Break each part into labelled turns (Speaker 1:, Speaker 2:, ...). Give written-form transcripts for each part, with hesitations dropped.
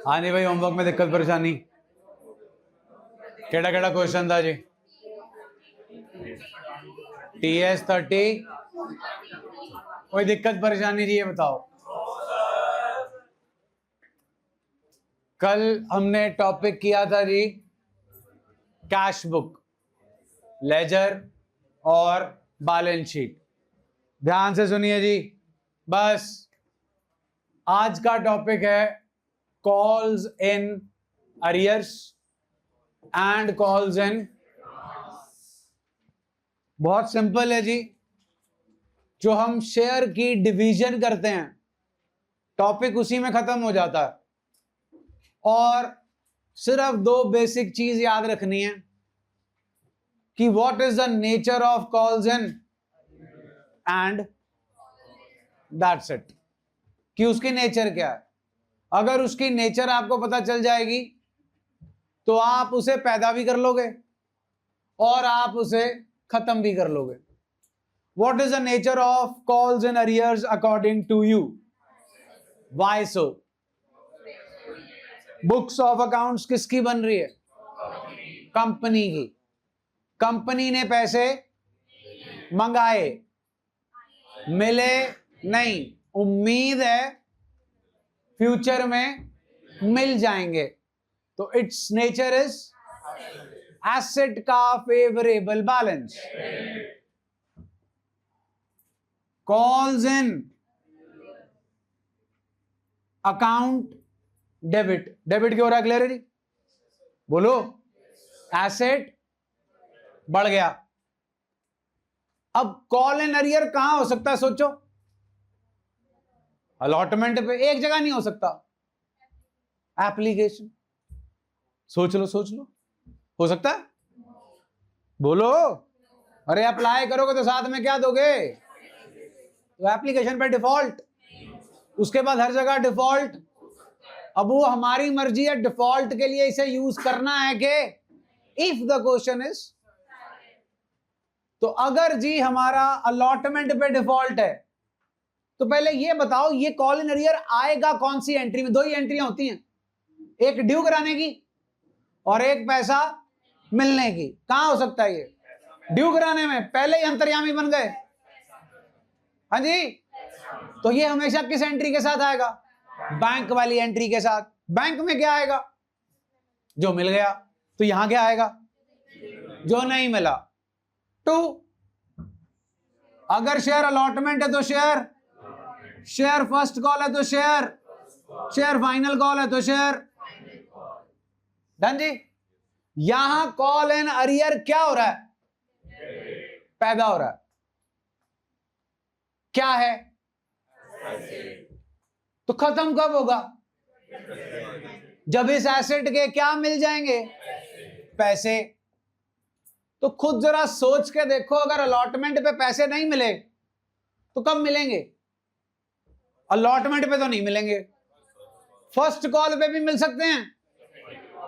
Speaker 1: हाँ नहीं भाई, होमवर्क में दिक्कत परेशानी केड़ा केड़ा क्वेश्चन था जी? TS30 कोई दिक्कत परेशानी जी, ये बताओ। कल हमने टॉपिक किया था जी कैश बुक, लेजर और बैलेंस शीट। ध्यान से सुनिए जी, बस आज का टॉपिक है calls in arrears and calls in. बहुत सिंपल है जी, जो हम शेयर की डिवीजन करते हैं टॉपिक उसी में खत्म हो जाता है। और सिर्फ दो बेसिक चीज याद रखनी है कि what is the nature of calls in and that's it, कि उसकी नेचर क्या है। अगर उसकी नेचर आपको पता चल जाएगी तो आप उसे पैदा भी कर लोगे और आप उसे खत्म भी कर लोगे। What is the nature of calls in arrears according to you? Why so? Books of accounts किसकी बन रही है? कंपनी की। कंपनी ने पैसे मंगाए, मिले नहीं, उम्मीद है फ्यूचर में मिल जाएंगे, तो इट्स नेचर इज एसेट का favourable balance. Calls in account debit, debit क्यों हो रहा है? क्लियर है जी? बोलो। एसेट बढ़ गया। अब कॉल इन अरियर कहां हो सकता है? सोचो। अलॉटमेंट पे एक जगह नहीं हो सकता, एप्लीकेशन। सोच लो सोच लो, हो सकता है? बोलो। अरे अप्लाई करोगे तो साथ में क्या दोगे? तो एप्लीकेशन पे डिफॉल्ट, उसके बाद हर जगह डिफॉल्ट। अब वो हमारी मर्जी है डिफॉल्ट के लिए इसे यूज करना है कि इफ द क्वेश्चन इज। तो अगर जी हमारा अलॉटमेंट पे डिफॉल्ट है तो पहले ये बताओ ये कॉल इन अरियर आएगा कौन सी एंट्री में? दो ही एंट्रियां होती हैं, एक ड्यू कराने की और एक पैसा मिलने की। कहां हो सकता है ये? ड्यू कराने में। पहले ही अंतर्यामी बन गए। हाँ जी, तो ये हमेशा किस एंट्री के साथ आएगा? बैंक वाली एंट्री के साथ। बैंक में क्या आएगा? जो मिल गया। तो यहां क्या आएगा? जो नहीं मिला। टू, अगर शेयर अलॉटमेंट है तो शेयर, शेयर फर्स्ट कॉल है तो शेयर, शेयर फाइनल कॉल है तो शेयर। डन जी। यहां कॉल इन अरियर क्या हो रहा है? पैदा हो रहा है। क्या है? तो खत्म कब होगा? जब इस एसेट के क्या मिल जाएंगे? पैसे। तो खुद जरा सोच के देखो, अगर अलॉटमेंट पे पैसे नहीं मिले तो कब मिलेंगे? अलॉटमेंट पे तो नहीं मिलेंगे, फर्स्ट कॉल पे भी मिल सकते हैं,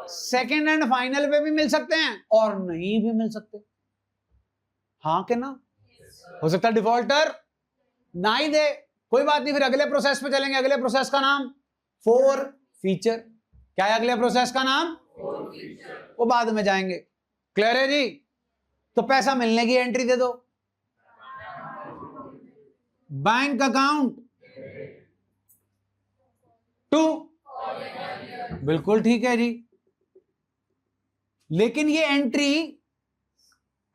Speaker 1: सेकंड एंड फाइनल पे भी मिल सकते हैं और नहीं भी मिल सकते। हाँ के ना? हो सकता है डिफॉल्टर ना ही दे, कोई बात नहीं, फिर अगले प्रोसेस पे चलेंगे। अगले प्रोसेस का नाम फोर फीचर। क्या है अगले प्रोसेस का नाम? वो बाद में जाएंगे। क्लियर है जी? तो पैसा मिलने की एंट्री दे दो। बैंक अकाउंट टू, बिल्कुल ठीक है जी। लेकिन ये एंट्री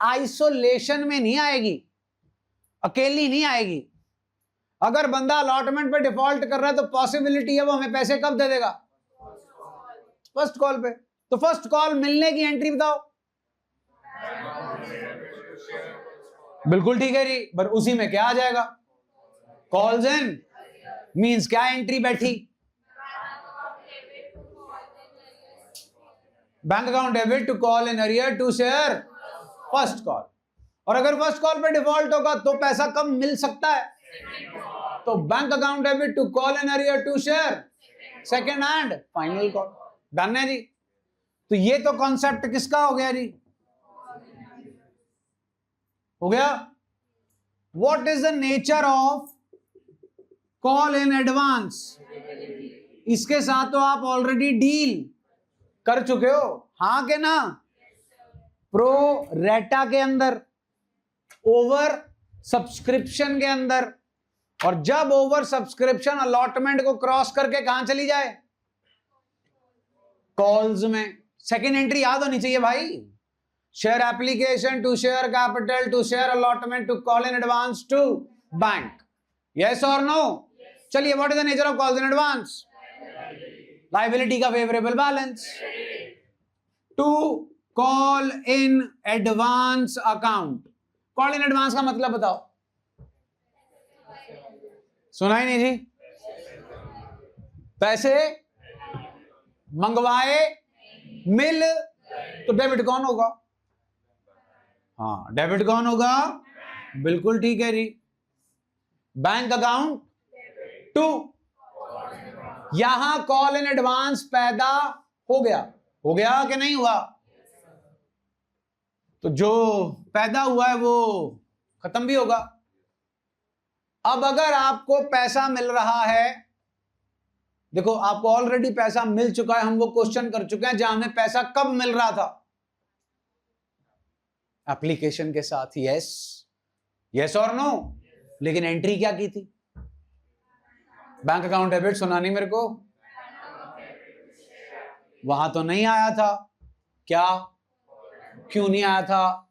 Speaker 1: आइसोलेशन में नहीं आएगी, अकेली नहीं आएगी। अगर बंदा अलॉटमेंट पे डिफॉल्ट कर रहा है तो पॉसिबिलिटी है वो हमें पैसे कब दे देगा? फर्स्ट कॉल पे। तो फर्स्ट कॉल मिलने की एंट्री बताओ। बिल्कुल ठीक है जी, पर उसी में क्या आ जाएगा? कॉल्स इन मींस क्या एंट्री बैठी? Bank account debit to call in arrear to share first call. और अगर फर्स्ट कॉल पे डिफॉल्ट होगा तो पैसा कब मिल सकता है? तो bank account debit to call in arrear to share second and final call. Done है जी। तो ये तो कॉन्सेप्ट किसका हो गया जी? हो गया। What is the nature of call in advance? इसके साथ तो आप ऑलरेडी डील कर चुके हो, हाँ के ना? प्रो रेटा के अंदर, ओवर सब्सक्रिप्शन के अंदर, और जब ओवर सब्सक्रिप्शन अलॉटमेंट को क्रॉस करके कहां चली जाए? कॉल्स में। सेकेंड एंट्री याद होनी चाहिए भाई, share application to share capital to share allotment to call in advance to bank, yes और नो? चलिए, what is the nature of calls in advance? Liability का favourable balance. To call in advance account, call in advance का मतलब बताओ, सुना ही नहीं जी? पैसे मंगवाए, मिल, तो डेबिट कौन होगा? हाँ, डेबिट कौन होगा? बिल्कुल ठीक है जी। बैंक अकाउंट टू, यहां कॉल इन एडवांस पैदा हो गया कि नहीं हुआ? तो जो पैदा हुआ है वो खत्म भी होगा। अब अगर आपको पैसा मिल रहा है, देखो आपको ऑलरेडी पैसा मिल चुका है, हम वो क्वेश्चन कर चुके हैं जहां हमें पैसा कब मिल रहा था? एप्लीकेशन के साथ, यस, यस और नो? लेकिन एंट्री क्या की थी? बैंक अकाउंट डेबिट, सुना नहीं मेरे को? वहां तो नहीं आया था, क्या? क्यों नहीं आया था?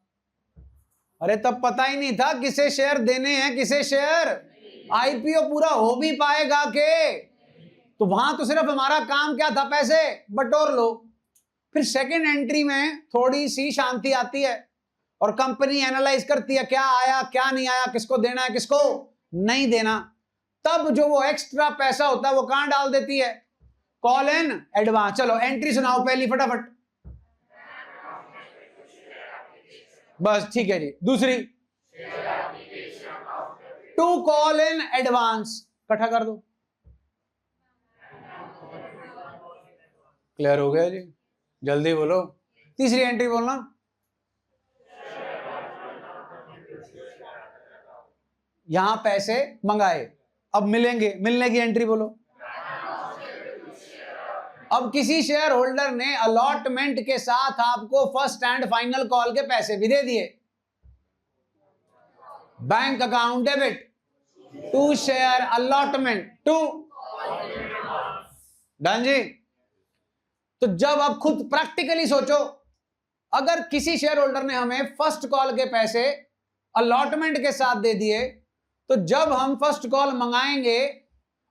Speaker 1: अरे तब पता ही नहीं था किसे शेयर देने हैं, किसे शेयर। आईपीओ पूरा हो भी पाएगा के? तो वहां तो सिर्फ हमारा काम क्या था? पैसे बटोर लो। फिर सेकंड एंट्री में थोड़ी सी शांति आती है और कंपनी एनालाइज करती है क्या आया क्या नहीं आया, किसको देना है किसको नहीं देना। तब जो वो एक्स्ट्रा पैसा होता है वो कहां डाल देती है? Call in advance. चलो एंट्री सुनाओ पहली फटाफट। बस ठीक है जी। दूसरी, टू कॉल इन एडवांस, इकट्ठा कर दो। क्लियर हो गया जी? जल्दी बोलो। तीसरी एंट्री बोलना। यहां पैसे मंगाए, अब मिलेंगे, मिलने की एंट्री बोलो। अब किसी शेयर होल्डर ने अलॉटमेंट के साथ आपको फर्स्ट एंड फाइनल कॉल के पैसे भी दे दिए। Bank account debit to share allotment to done जी। तो जब आप खुद प्रैक्टिकली सोचो, अगर किसी शेयर होल्डर ने हमें फर्स्ट कॉल के पैसे अलॉटमेंट के साथ दे दिए, तो जब हम फर्स्ट कॉल मंगाएंगे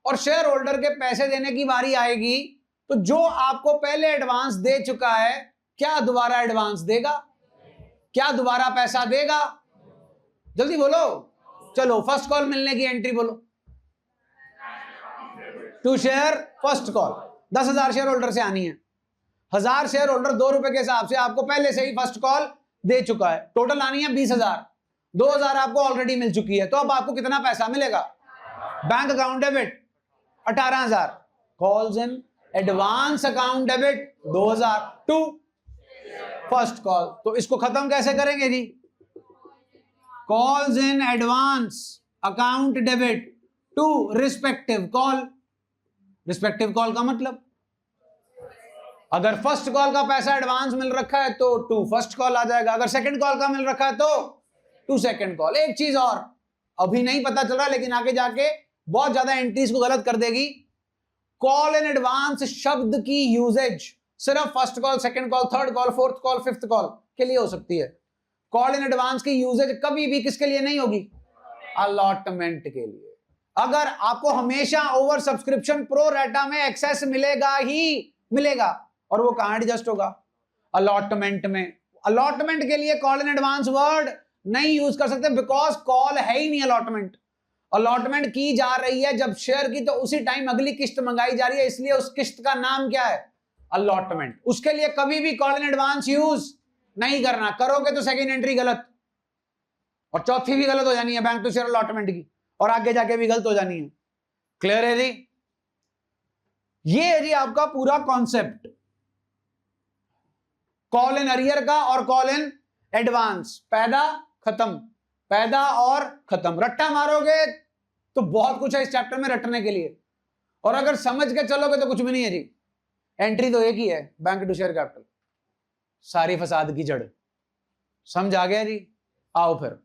Speaker 1: और शेयर होल्डर के पैसे देने की बारी आएगी, तो जो आपको पहले एडवांस दे चुका है, क्या दोबारा एडवांस देगा? क्या दोबारा पैसा देगा? जल्दी बोलो। चलो फर्स्ट कॉल मिलने की एंट्री बोलो। To share first call 10,000 share holder से आनी है। 1000 शेयर होल्डर 2 रुपए के हिसाब से आपको पहले से ही फर्स्ट कॉल दे चुका है। टोटल आनी है 20,000। 2,000 आपको ऑलरेडी मिल चुकी है, तो अब आपको कितना पैसा मिलेगा? Bank account debit 18,000, calls in advance account debit 2,000 to first call. तो इसको खत्म कैसे करेंगे जी? Calls in advance account debit to respective call. Respective call का मतलब, अगर फर्स्ट कॉल का पैसा एडवांस मिल रखा है तो टू फर्स्ट कॉल आ जाएगा, अगर सेकंड कॉल का मिल रखा है तो टू सेकंड कॉल। एक चीज और अभी नहीं पता चल रहा, लेकिन आगे जाके बहुत ज्यादा एंट्रीज को गलत कर देगी। कॉल इन एडवांस शब्द की यूजेज सिर्फ first call, second call, third call, fourth call, fifth call के लिए हो सकती है। कॉल इन एडवांस की यूजेज कभी भी किसके लिए नहीं होगी? अलॉटमेंट के लिए। अगर आपको हमेशा ओवर सब्सक्रिप्शन प्रो रेटा में एक्सेस मिलेगा ही मिलेगा, और वो कहां एडजस्ट होगा? अलॉटमेंट में। अलॉटमेंट के लिए कॉल इन एडवांस वर्ड नहीं यूज कर सकते, बिकॉज कॉल है ही नहीं अलॉटमेंट। अलॉटमेंट की जा रही है जब शेयर की, तो उसी टाइम अगली किस्त मंगाई जा रही है, इसलिए उस किस्त का नाम क्या है? अलॉटमेंट। उसके लिए कभी भी कॉल इन एडवांस यूज नहीं करना। करोगे तो सेकेंड एंट्री गलत, और चौथी भी गलत हो जानी है बैंक टू शेयर अलॉटमेंट की, और आगे जाके भी गलत हो जानी है। क्लियर है जी? ये है जी आपका पूरा कॉन्सेप्ट कॉल इन अरियर का और कॉल इन एडवांस। पैदा खत्म, पैदा और खत्म। रट्टा मारोगे तो बहुत कुछ है इस चैप्टर में रटने के लिए। और अगर समझ के चलोगे तो कुछ भी नहीं है जी, एंट्री तो एक ही है, बैंक टू शेयर कैपिटल, सारी फसाद की जड़। समझ आ गया जी? आओ फिर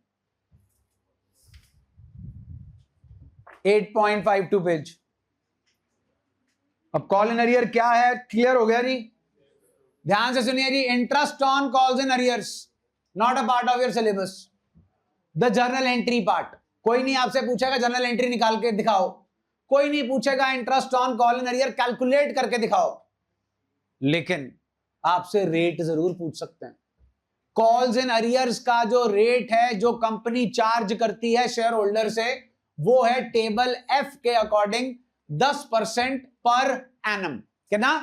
Speaker 1: 8.52 पेज। अब कॉल इन अरियर क्या है, क्लियर हो गया जी? ध्यान से सुनिए जी, interest on calls in arrears not a part of your syllabus. The journal entry part, कोई नहीं आपसे पूछेगा जर्नल एंट्री निकाल के दिखाओ, कोई नहीं पूछेगा interest on call in arrear calculate करके दिखाओ, लेकिन आपसे रेट जरूर पूछ सकते हैं। कॉल्स इन अरियर्स का जो रेट है, जो कंपनी चार्ज करती है शेयर होल्डर से, वो है टेबल एफ के अकॉर्डिंग 10% पर एनम। कितना?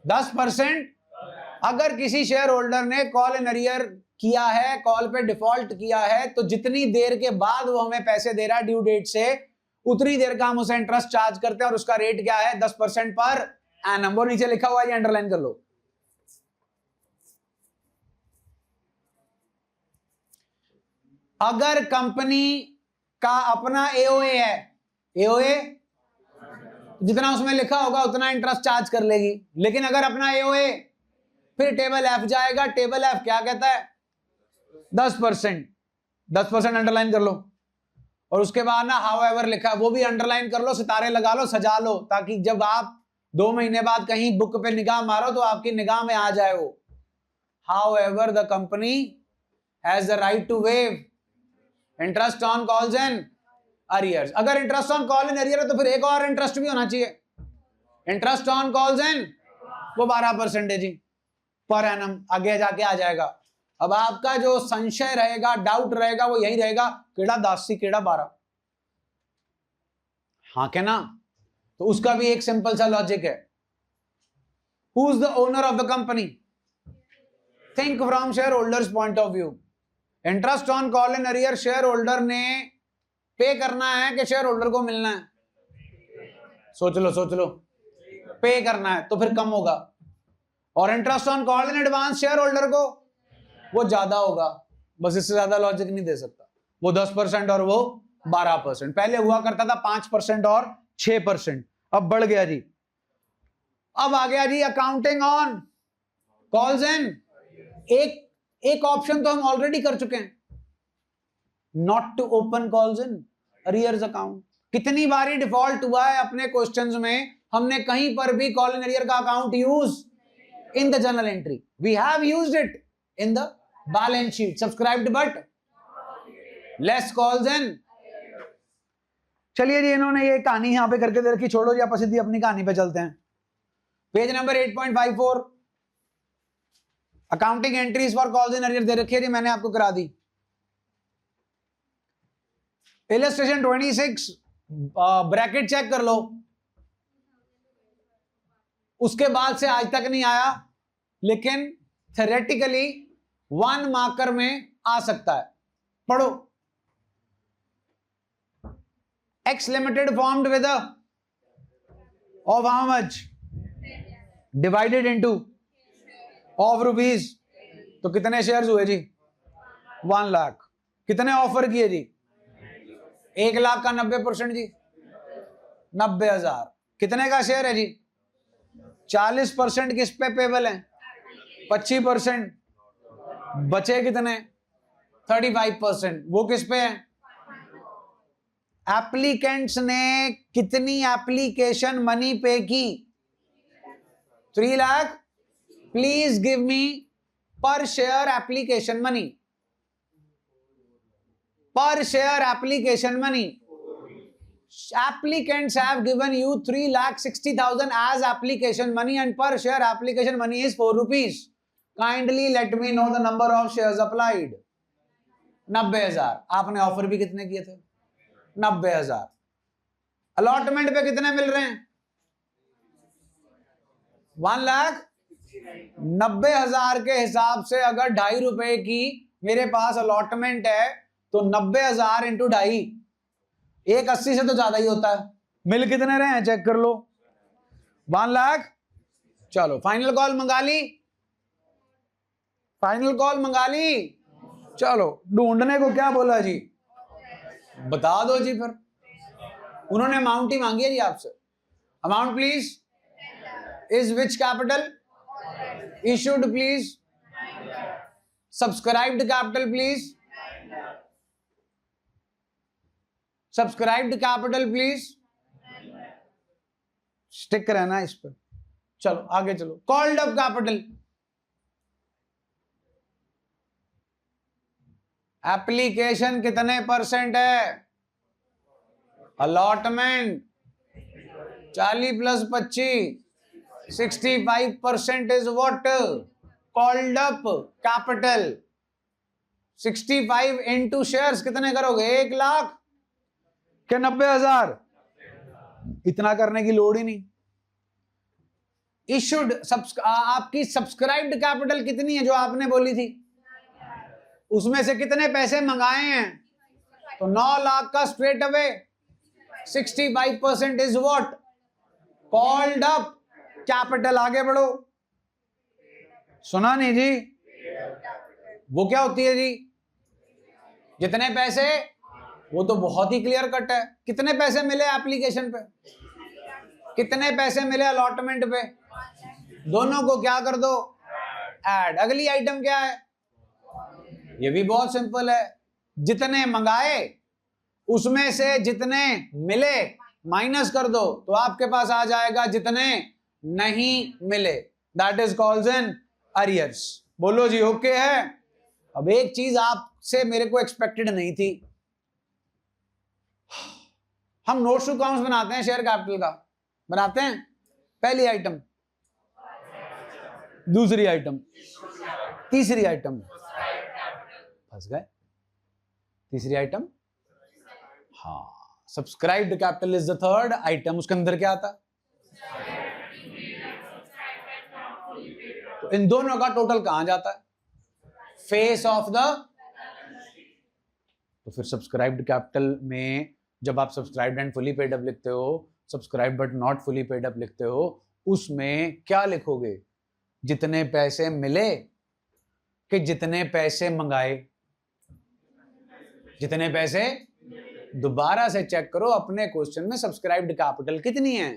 Speaker 1: 10%। अगर किसी शेयर होल्डर ने कॉल इन अरियर किया है, कॉल पे डिफॉल्ट किया है, तो जितनी देर के बाद वो हमें पैसे दे रहा है ड्यू डेट से, उतनी देर का हम उसे इंटरेस्ट चार्ज करते हैं, और उसका रेट क्या है? 10% पर एनम। वो नीचे लिखा हुआ है, ये अंडरलाइन कर लो। अगर कंपनी का अपना एओए है, एओए जितना उसमें लिखा होगा उतना इंटरेस्ट चार्ज कर लेगी, लेकिन अगर अपना एओए, फिर टेबल एफ जाएगा। टेबल एफ क्या कहता है? 10%। 10% अंडरलाइन कर लो, और उसके बाद ना हाउएवर लिखा है, वो भी अंडरलाइन कर लो, सितारे लगा लो, सजा लो, ताकि जब आप 2 महीने बाद कहीं बुक पे निगाह मारो तो आपकी निगाह में आ जाए वो। However the company has the right to waive interest on calls and arrears. अगर interest on call in arrear है तो फिर एक और इंटरेस्ट भी होना चाहिए, इंटरेस्ट ऑन कॉल्स एंड, वो 12% है जी पर एनम। आगे जाके आ जाएगा। अब आपका जो संशय रहेगा, डाउट रहेगा, वो यही रहेगा, केड़ा 10 सी केड़ा 12, हाँ क्या ना? तो उसका भी एक सिंपल सा लॉजिक है। Who is the owner of the company? Think from share holders point of view. Interest on call in arrear share holder ने पे करना है कि शेयर होल्डर को मिलना है? सोच लो, सोच लो। पे करना है तो फिर कम होगा, और interest on call in advance share holder को, वो ज्यादा होगा। बस इससे ज्यादा लॉजिक नहीं दे सकता। वो 10% और वो 12%। पहले हुआ करता था 5% और 6%, अब बढ़ गया जी। अब आ गया जी अकाउंटिंग ऑन कॉल्स इन। एक ऑप्शन तो हम ऑलरेडी कर चुके हैं, not to open calls in arrears account. कितनी बारी डिफॉल्ट हुआ है अपने क्वेश्चंस में, हमने कहीं पर भी कॉल इन अरियर का account use in the journal entry. We have used it in the balance sheet, subscribed but less calls in. चलिए जी, इन्होंने ये कहानी यहां पे करके दे रखी, छोड़ो जी, आप सीधी अपनी कहानी पे चलते हैं। Page number 8.54, accounting entries for calls in arrear दे रखी है जी, मैंने आपको करा दी। इलस्ट्रेशन 26, ब्रैकेट चेक कर लो, उसके बाद से आज तक नहीं आया, लेकिन थ्योरेटिकली 1 मार्कर में आ सकता है। पढ़ो। X limited formed with of how much, divided into of rupees, तो कितने शेयर्स हुए जी? 1 लाख। कितने ऑफर किए जी? 1 लाख का 90% जी 90,000। कितने का शेयर है जी? 40% किस पे पेबल है? 25%। बचे कितने? 35%। वो किस पे है? एप्लीकेंट्स ने कितनी एप्लीकेशन मनी पे की? 3 लाख। प्लीज गिव मी पर share application money, per share application money. Applicants have given you 3,60,000 as application money and per share application money is 4 rupees. Kindly let me know the number of shares applied. 90,000। आपने offer भी कितने किए थे? 90,000। Allotment पे कितने मिल रहे हैं? 1 लाख। 90,000 के हिसाब से अगर 2.5 रुपए की मेरे पास अलॉटमेंट है, तो 90,000 इंटू 2.5, 180 से तो ज्यादा ही होता है। मिल कितने रहे हैं चेक कर लो, 1 लाख। चलो फाइनल कॉल मंगा ली, फाइनल कॉल मंगा ली। चलो ढूंढने को क्या बोला जी? बता दो जी। फिर उन्होंने अमाउंट ही मांगी है जी आपसे, Amount please. Is which capital? Issued please. Subscribed capital please. Subscribed capital please. Stick रहना इस पर. चलो आगे चलो. Called up capital. एप्लीकेशन कितने परसेंट है? Allotment 40 + 25 65% is what? Called up capital. 65 into shares कितने करोगे? 1 लाख के 90,000. इतना करने की लोड़ ही नहीं. इशूड आपकी सब्सक्राइब्ड कैपिटल कितनी है जो आपने बोली थी? उसमें से कितने पैसे मंगाए हैं? तो 9 लाख का straight away 65% is what? Called up capital. आगे बढ़ो. सुना नहीं जी? वो क्या होती है जी? जितने पैसे, वो तो बहुत ही क्लियर कट है. कितने पैसे मिले एप्लीकेशन पे? कितने पैसे मिले अलॉटमेंट पे? दोनों को क्या कर दो? ऐड. अगली आइटम क्या है? ये भी बहुत सिंपल है. जितने मंगाए उसमें से जितने मिले माइनस कर दो तो आपके पास आ जाएगा जितने नहीं मिले. That is called an arrears. बोलो जी ओके है. अब एक चीज आपसे मेरे को एक्सपेक्टेड नहीं थी. हम नोट्स टू अकाउंट्स बनाते हैं शेयर कैपिटल का. बनाते हैं. पहली आइटम, दूसरी आइटम, तीसरी आइटम. फंस गए. तीसरी आइटम, हाँ, subscribed capital is the third item. उसके अंदर क्या आता? तो इन दोनों का टोटल कहां जाता है? Face of the. तो फिर सब्सक्राइब्ड कैपिटल में जब आप subscribed and fully paid up लिखते हो, subscribe but not fully paid up लिखते हो, उसमें क्या लिखोगे? जितने पैसे मिले कि जितने पैसे मंगाए? जितने पैसे. दोबारा से चेक करो अपने क्वेश्चन में सब्सक्राइब्ड कैपिटल कितनी है.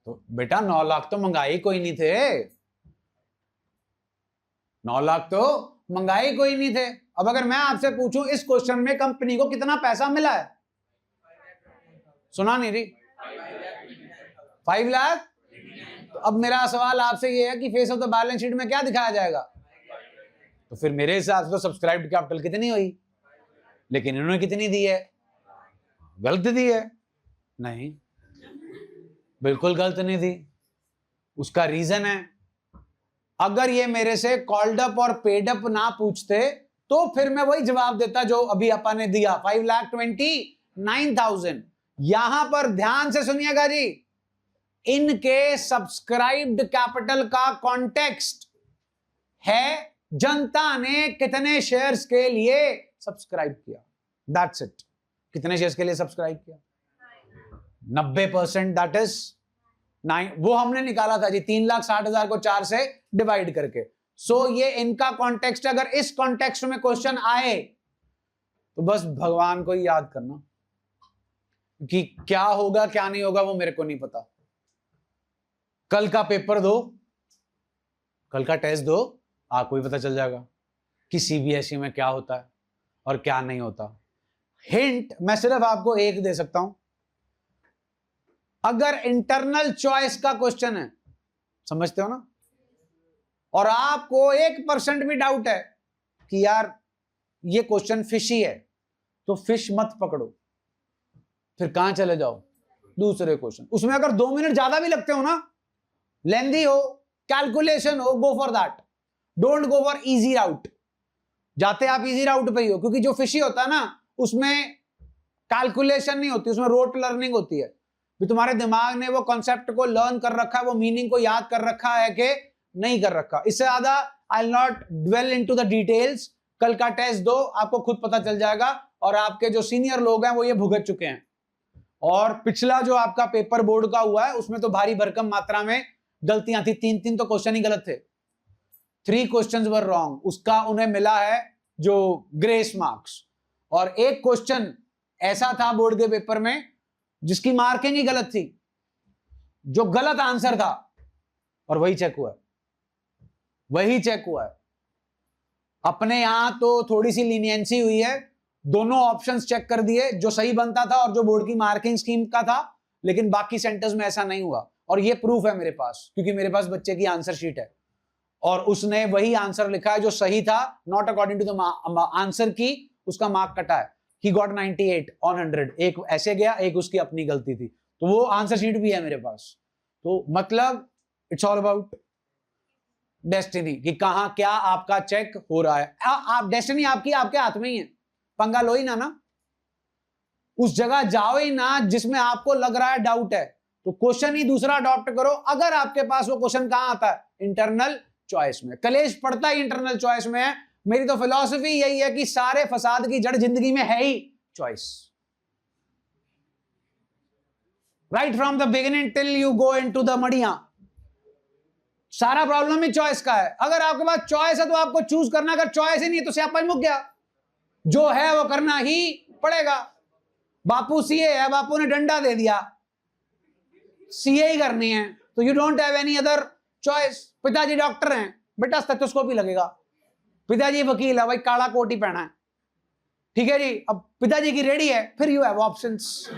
Speaker 1: तो बेटा 9 लाख तो मंगाई कोई नहीं थे. 9 लाख तो मंगाई कोई नहीं थे. अब अगर मैं आपसे पूछूं इस क्वेश्चन में कंपनी को कितना पैसा मिला है? सुना नहीं रही? 5 लाख. तो अब मेरा सवाल आपसे ये है कि face of the balance sheet में क्या दिखाया जाएगा? तो फिर मेरे हिसाब से तो सब्सक्राइब्ड कैपिटल कितनी हुई? लेकिन इन्होंने कितनी दी है? गलत दी है. नहीं, बिल्कुल गलत नहीं दी. उसका रीजन है, अगर ये मेरे से कॉल्ड अप और पेड अप ना पूछते तो फिर मैं वही जवाब देता जो अभी अपन ने दिया, 5,29,000. यहां पर ध्यान से सुनिएगा जी. इनके सब्सक्राइब्ड कैपिटल का कॉन्टेक्स्ट है जनता ने कितने शेयर्स के लिए सब्सक्राइब किया. That's it. कितने शेयर्स के लिए सब्सक्राइब किया? 90%. That is 9. वो हमने निकाला था जी 3,60,000 को 4 से डिवाइड करके. सो ये इनका कॉन्टेक्स्ट. अगर इस कॉन्टेक्स्ट में क्वेश्चन आए तो बस भगवान को ही याद करना कि क्या होगा क्या नहीं होगा वो मेरे को नहीं पता. कल का पेपर दो, कल का टेस्ट दो, आपको भी पता चल जाएगा कि सीबीएसई में क्या होता है और क्या नहीं होता. हिंट मैं सिर्फ आपको एक दे सकता हूं. अगर इंटरनल चॉइस का क्वेश्चन है, समझते हो ना, और आपको 1% भी डाउट है कि यार ये क्वेश्चन फिशी है, तो फिश मत पकड़ो. फिर कहां चले जाओ? दूसरे क्वेश्चन. उसमें अगर 2 मिनट ज्यादा भी लगते हो ना, लेंदी हो, कैलकुलेशन हो, go for that. Don't go for easy route. जाते आप इजी राउट पे ही हो, क्योंकि जो फिशी होता है ना उसमें कैलकुलेशन नहीं होती, उसमें रोट लर्निंग होती है. भी तुम्हारे दिमाग ने वो कॉन्सेप्ट को लर्न कर रखा है, वो मीनिंग को याद कर रखा है कि नहीं कर रखा. इससे ज्यादा I will not dwell into the details. कल का टेस्ट दो, आपको खुद पता चल जाएगा. और आपके जो सीनियर लोग हैं वो ये भुगत चुके हैं. और पिछला जो आपका पेपर बोर्ड का हुआ है उसमें तो भारी भरकम मात्रा में गलतियां थी. 3 तो क्वेश्चन ही गलत थे. 3 क्वेश्चंस वर रॉन्ग. उसका उन्हें मिला है जो ग्रेस मार्क्स. और एक क्वेश्चन ऐसा था बोर्ड के पेपर में जिसकी मार्किंग ही गलत थी, जो गलत आंसर था, और वही चेक हुआ है, वही चेक हुआ है। अपने यहां तो थोड़ी सी लीनियंसी हुई है, दोनों ऑप्शंस चेक कर दिए, जो सही बनता था और जो बोर्ड की मार्किंग स्कीम का था, लेकिन बाकी सेंटर्स में ऐसा नहीं हुआ। और ये प्रूफ है मेरे पास, क्योंकि मेरे पास बच्चे की आंसर शीट है और उसने वही आंसर लिखा है जो सही था, not according to the answer key उसका मार्क कटा है। ही गॉट 98 on 100, एक ऐसे गया, एक उसकी अपनी गलती थी, तो वो आंसर शीट भी है मेरे पास। तो मतलब इट्स ऑल अबाउट डेस्टिनी, कि कहां क्या आपका चेक हो रहा है। आप डेस्टिनी आपकी आपके हाथ में ही है, पंगा लो ही ना, उस जगह जाओ ही ना जिसमें आपको लग रहा है डाउट है, तो क्वेश्चन ही दूसरा अडॉप्ट करो। अगर आपके पास वो क्वेश्चन कहां आता है, इंटरनल चॉइस में। कलेश पड़ता ही इंटरनल चॉइस में है। मेरी तो फिलॉसफी यही है कि सारे फसाद की जड़ जिंदगी में है ही choice, right from the beginning till you go into the मड़िया। सारा प्रॉब्लम ही चॉइस का है। अगर आपके पास चॉइस है तो आपको चूज करना, अगर चॉइस ही नहीं तो स्यापा ही मुक गया, जो है वो करना ही पड़ेगा। बापू सीए है, बापू ने डंडा दे दिया, सीए ही करनी है, तो you don't have any other choice. पिताजी डॉक्टर हैं, बेटा स्टेथोस्कोप ही लगेगा। पिताजी वकील है, भाई काला कोट ही पहना है, ठीक है जी। अब पिताजी की रेडी है, फिर यू हैव ऑप्शंस,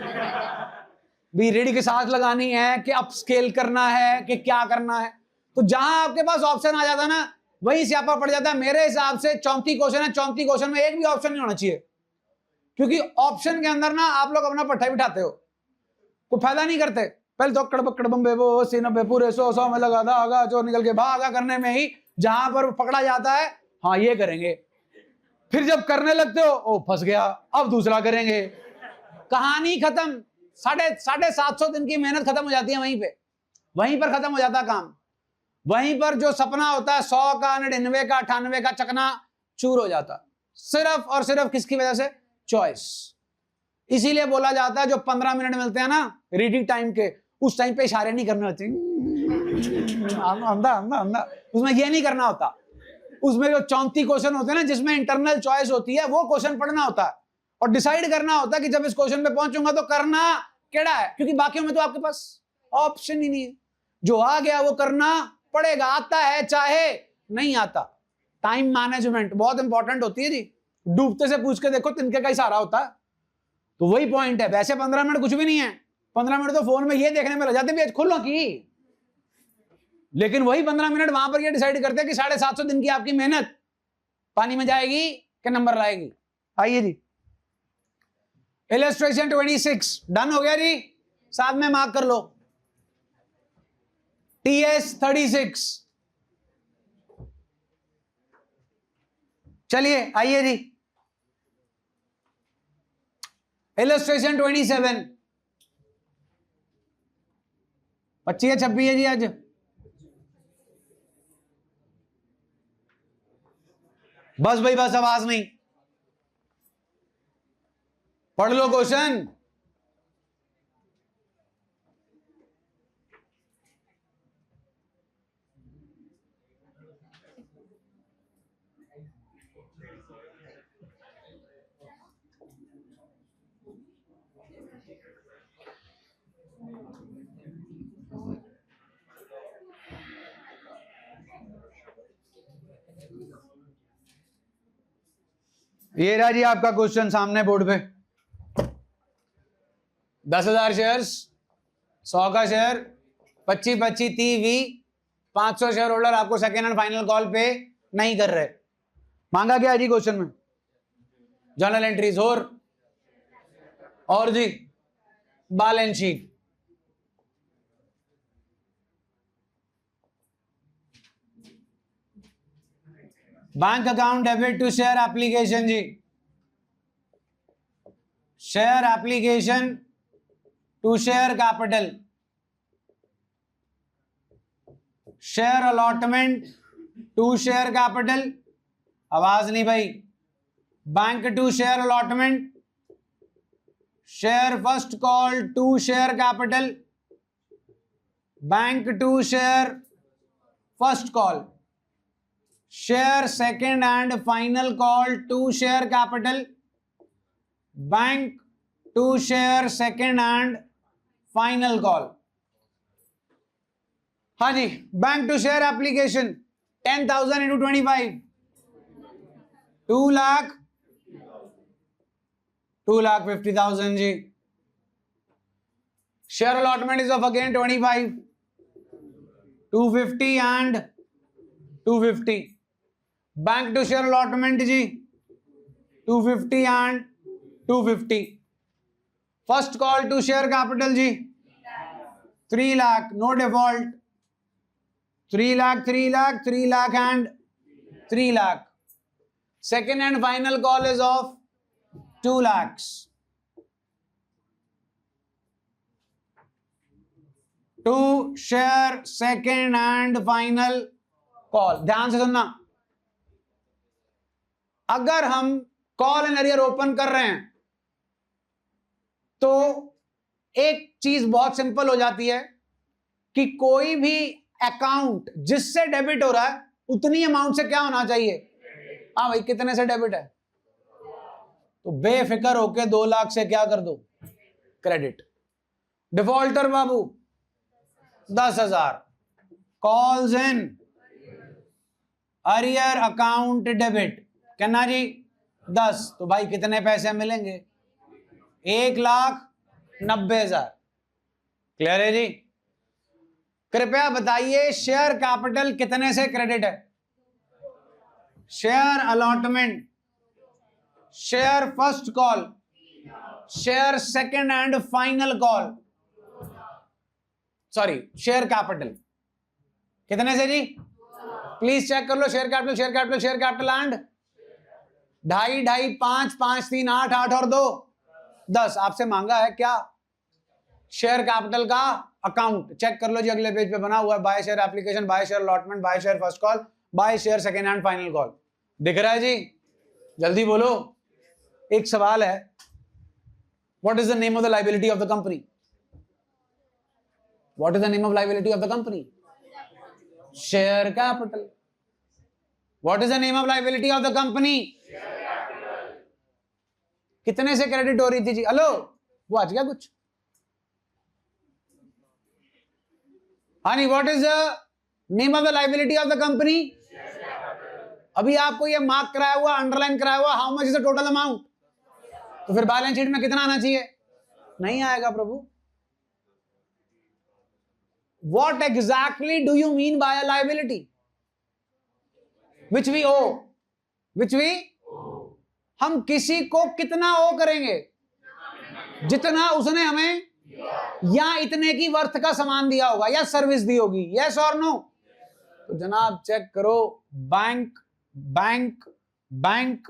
Speaker 1: भी रेडी के साथ लगानी है कि अप स्केल करना है कि क्या करना है। तो जहां आपके पास ऑप्शन आ जाता है ना, वही स्यापा पड़ जाता है। मेरे हिसाब से 34 क्वेश्चन है, 34 क्वेश्चन में एक भी ऑप्शन नहीं होना चाहिए, क्योंकि ऑप्शन के अंदर ना आप लोग अपना पट्टा बिठाते हो, कोई फायदा नहीं करते। पहले तो कड़बक बम्बे वो 80 90 पूरे 100 में लगा था, आगा जो निकल के भागा करने में ही जहां पर पकड़ा जाता है, हाँ ये करेंगे, फिर जब करने लगते हो ओ फंस गया, अब दूसरा करेंगे, कहानी खत्म। 750 दिन की मेहनत खत्म हो जाती है वहीं पर खत्म हो जाता काम। वहीं पर जो सपना होता है 100 का 99 का 98 का चकना चूर हो जाता, सिर्फ और सिर्फ किसकी वजह से, चॉइस। इसीलिए बोला जाता है जो 15 मिनट मिलते हैं ना रीडिंग टाइम के, उस टाइम पे इशारे नहीं करने होते, उसमें ये नहीं करना होता। उसमें जो 34 क्वेश्चन होते हैं ना जिसमें इंटरनल चॉइस होती है, वो क्वेश्चन पढ़ना होता है और डिसाइड करना होता है कि जब इस क्वेश्चन पे पहुंचूंगा तो करना केड़ा है, क्योंकि बाकियों में तो आपके पास ऑप्शन ही नहीं है। जो आ गया वो करना पड़ेगा, आता है चाहे नहीं आता। टाइम मैनेजमेंट बहुत इंपॉर्टेंट होती है जी। डूबते से पूछ के देखो, तिनके का ही सहारा होता है। तो वही पॉइंट है। वैसे 15 मिनट कुछ भी नहीं है, 15 मिनट तो फोन में ये देखने में लग जाते भी खुलो की, लेकिन वही 15 मिनट वहां पर ये डिसाइड करते हैं कि 750 दिन की आपकी मेहनत पानी में जाएगी कि नंबर लाएगी। आइए जी, इलस्ट्रेशन 26 डन हो गया जी, साथ में मार्क कर लो। TS 36, चलिए आइए जी, इलस्ट्रेशन 27, 25 है 26 है जी आज। बस भाई बस, आवाज नहीं, पढ़ लो क्वेश्चन। ये रहा जी आपका क्वेश्चन सामने बोर्ड पे। 10,000 शेयर्स, 100 का शेयर, 25-25 30 500 शेयर होल्डर आपको second and final call pay नहीं कर रहे। मांगा क्या जी क्वेश्चन में, जर्नल एंट्रीज और जी balance sheet. Bank account debit to share application जी, share application to share capital, share allotment to share capital, आवाज नहीं भाई, bank to share allotment, share first call to share capital, bank to share first call, share second and final call to share capital, bank to share second and final call. हाँ जी, bank to share application 10,000 into 25, 2,50,000 जी। Share allotment is of again 25, 250 and 250। Bank to share allotment जी 250 and 250। First call to share capital जी 3 lakh, no default. 3 lakh, 3 lakh, 3 lakh and 3 lakh। Second and final call is of 2 lakhs। To share second and final call। ध्यान से सुनना, अगर हम call and arrear open कर रहे हैं तो एक चीज बहुत सिंपल हो जाती है कि कोई भी अकाउंट जिससे डेबिट हो रहा है उतनी अमाउंट से क्या होना चाहिए। हाँ भाई, कितने से डेबिट है तो बेफिक्र होके 2 लाख से क्या कर दो, credit. Defaulter Babu 10,000। Calls in arrear account debit कहना जी 10, तो भाई कितने पैसे मिलेंगे, 1,90,000। क्लियर है जी। कृपया बताइए शेयर कैपिटल कितने से क्रेडिट है। Share allotment, share first call, share second and final call, sorry share capital कितने से जी, प्लीज चेक कर लो। Share capital, share capital, share capital and 2.5, 2.5, 5, 5, 3, 8, 8 और 2 10। आपसे मांगा है क्या, शेयर कैपिटल का अकाउंट। चेक कर लो जी, अगले पेज पे बना हुआ है, by share application, by share allotment, by share first call, by share second and final call. दिख रहा है जी, जल्दी बोलो। एक सवाल है, what is the name of the liability of the company. What is the name of liability of the company, share capital. What is the name of liability of the company, कितने से क्रेडिट हो रही थी जी। Hello, वो आज क्या कुछ, हाँ नहीं, what is the name of the liability of the company. अभी आपको ये मार्क कराया हुआ, अंडरलाइन कराया हुआ, how much is the total amount, तो फिर बैलेंस शीट में कितना आना चाहिए, नहीं आएगा प्रभु। What exactly do you mean by a liability? Which we owe, which we, हम किसी को कितना ओ करेंगे, जितना उसने हमें या इतने की वर्थ का सामान दिया होगा या सर्विस दी होगी, यस और नो। तो जनाब चेक करो, bank bank bank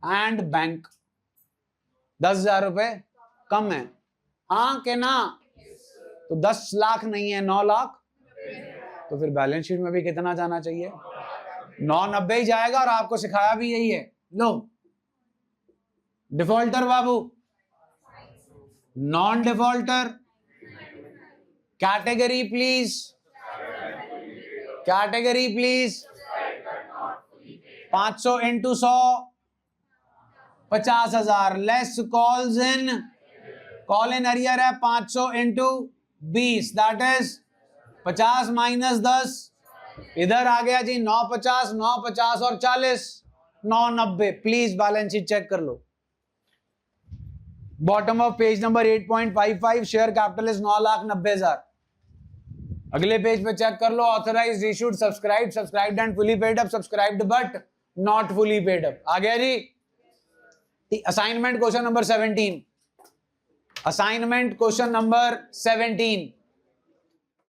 Speaker 1: and bank 10,000 रुपए कम है, हाँ के ना, तो 10 लाख नहीं है, 9 लाख। तो फिर बैलेंस शीट में भी कितना जाना चाहिए, 990 ही जाएगा, और आपको सिखाया भी यही है। लो डिफॉल्टर बाबू, non defaulter, category please, category please. 500 into 100 50,000, less calls in, call in arrear है 500 into 20, दैट इज 50 - 10, इधर आ गया जी 950, 950 और 40, 990। प्लीज बैलेंस शीट चेक कर लो, bottom of page number 8.55, share capital is 9,90,000। अगले पेज पे चेक कर लो, authorised, issued, subscribed, subscribed and fully paid up, subscribed but not fully paid up. आ गया जी। Assignment question number 17, assignment question number 17।